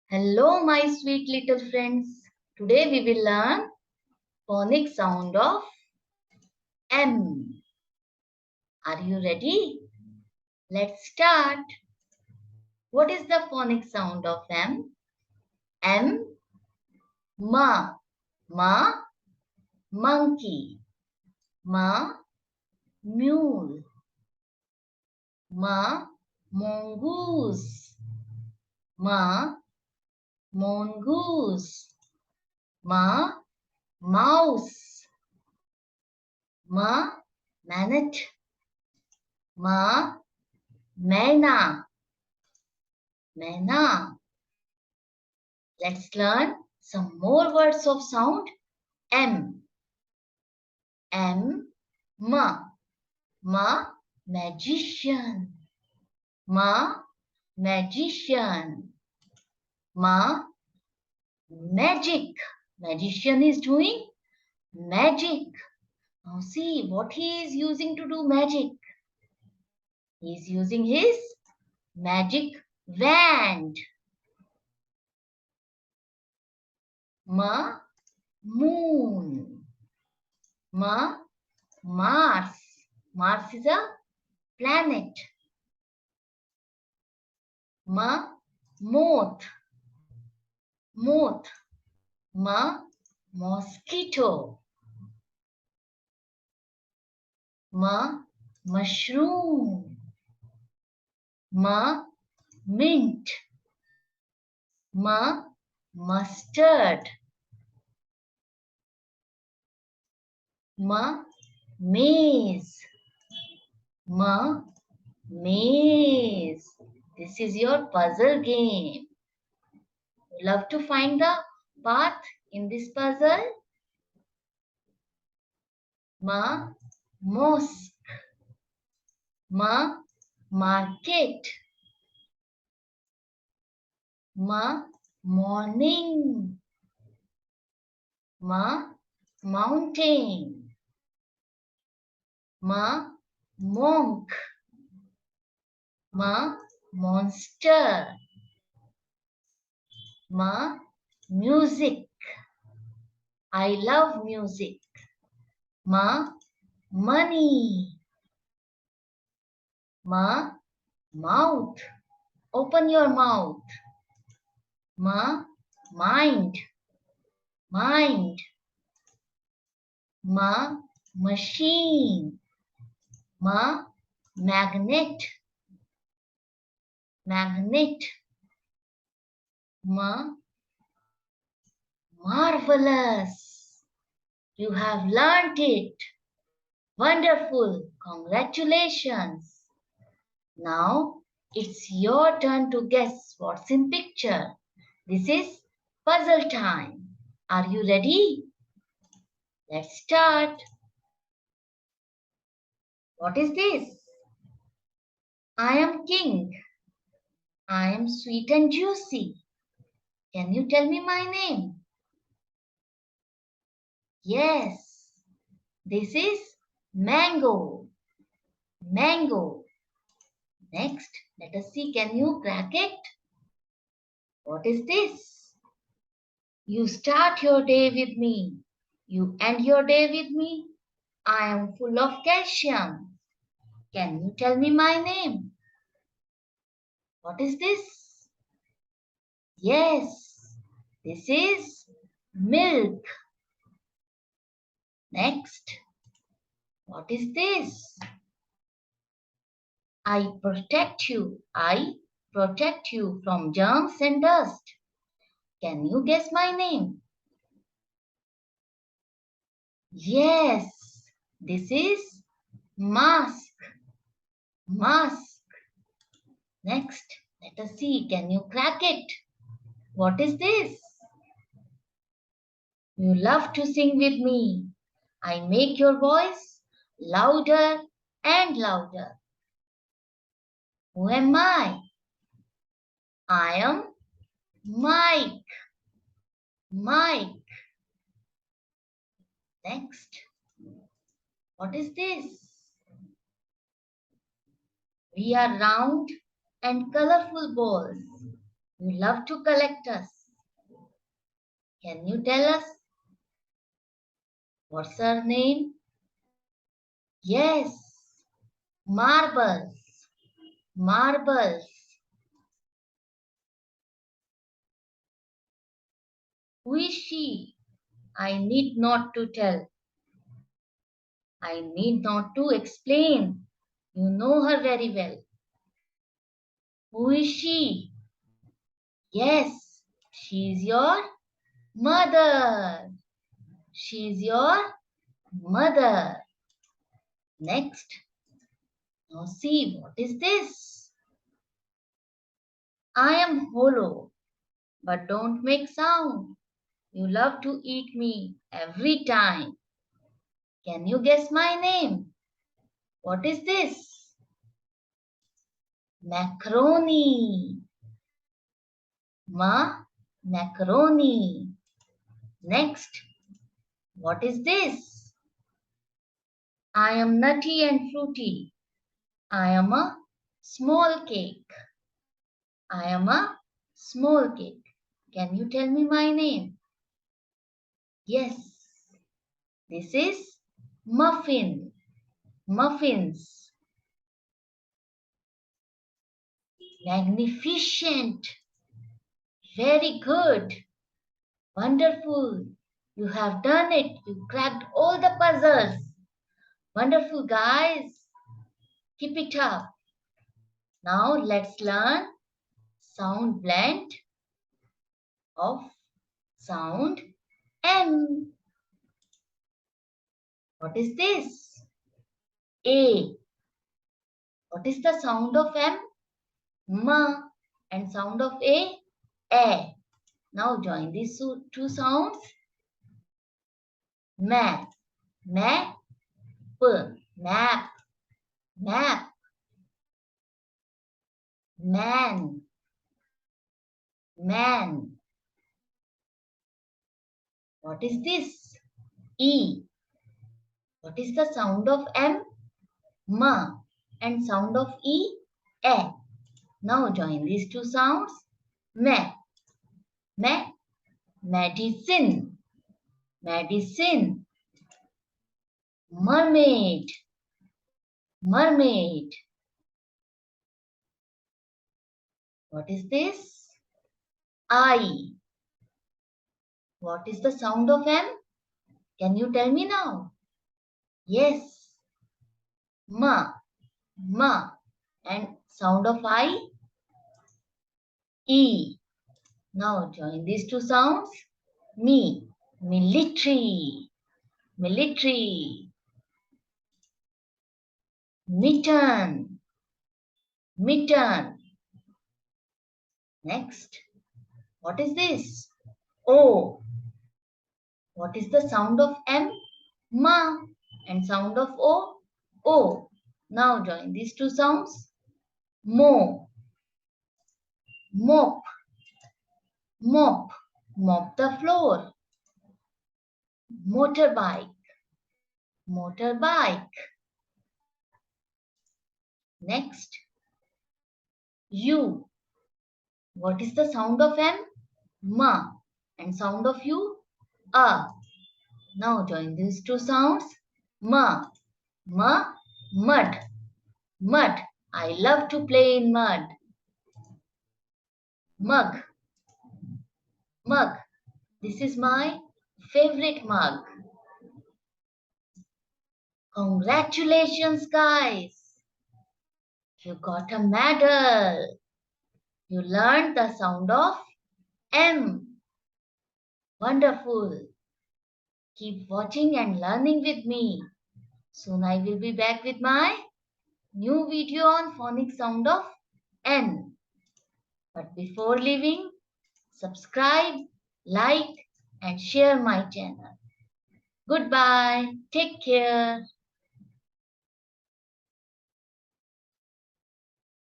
Hello, my sweet little friends. Today we will learn phonic sound of M. Are you ready? Let's start. What is the phonic sound of M? M, ma, ma, monkey, ma, mule, ma, mongoose, ma, mongoose, ma, mouse, ma, manat, ma, Mena. Mena. Let's learn some more words of sound. M. M. Ma. Ma. Magician. Ma. Magician. Ma. Magic. Magician is doing magic. Now see what he is using to do magic. He is using his magic wand. Ma. Moon. Ma. Mars. Mars is a planet. Ma. Moth. Moth. Ma. Mosquito. Ma. Mushroom. Ma. Mint. Ma. Mustard. Ma. Maze. Ma. Maze. This is your puzzle game. You love to find the path in this puzzle? Ma. Mosque. Ma. Market. Ma. Morning. Ma. Mountain. Ma. Monk. Ma. Monster. Ma. Music. I love music. Ma. Money. Ma. Mouth. Open your mouth. Ma. Mind. Mind. Ma. Machine. Ma. Magnet. Magnet. Ma. Marvelous. You have learnt it. Wonderful. Congratulations. Now it's your turn to guess what's in picture. This is puzzle time. Are you ready? Let's start. What is this? I am king. I am sweet and juicy. Can you tell me my name? Yes, this is mango. Mango. Next, let us see, can you crack it? What is this? You start your day with me. You end your day with me. I am full of calcium. Can you tell me my name? What is this? Yes, this is milk. Next, what is this? I protect you. I protect you from germs and dust. Can you guess my name? Yes, this is mask. Mask. Next, let us see. Can you crack it? What is this? You love to sing with me. I make your voice louder and louder. Who am I? I am Mike. Mike. Next, what is this? We are round and colorful balls. You love to collect us. Can you tell us what's her name? Yes, marbles. Marbles. Who is she? I need not to tell. I need not to explain. You know her very well. Who is she? Yes, she is your mother. She is your mother. Next, now see what is this? I am hollow, but don't make sound. You love to eat me every time. Can you guess my name? What is this? Macaroni. Macaroni. Next, what is this? I am nutty and fruity. I am a small cake. I am a small cake. Can you tell me my name? Yes, this is muffin. Muffins. Magnificent. Very good. Wonderful. You have done it. You cracked all the puzzles. Wonderful, guys. Keep it up. Now let's learn sound blend of sound M. What is this? A. What is the sound of M? Ma. And sound of A. Now join these two sounds. Ma. Ma. P. Map. Map. Man. Man. What is this? E. What is the sound of M? Ma. And sound of A. Now join these two sounds. Me. Me. Medicine. Medicine. Mermaid. Mermaid. What is this? I. What is the sound of M? Can you tell me now? Yes. Ma. Ma. And sound of I? E. Now join these two sounds. Me. Military. Military. Mitten. Mitten. Next. What is this? O. What is the sound of M? Ma. And sound of O? O. Now join these two sounds. Mo. Mop. Mop. Mop the floor. Motorbike. Motorbike. Next. U. What is the sound of M? Ma. And sound of U? A. Now join these two sounds. Ma. Ma. Mud. Mud. I love to play in mud. Mug. Mug. This is my favorite mug. Congratulations, guys. You got a medal. You learned the sound of M. Wonderful. Keep watching and learning with me. Soon I will be back with my new video on phonic sound of N. But before leaving, subscribe, like and share my channel. Goodbye. Take care.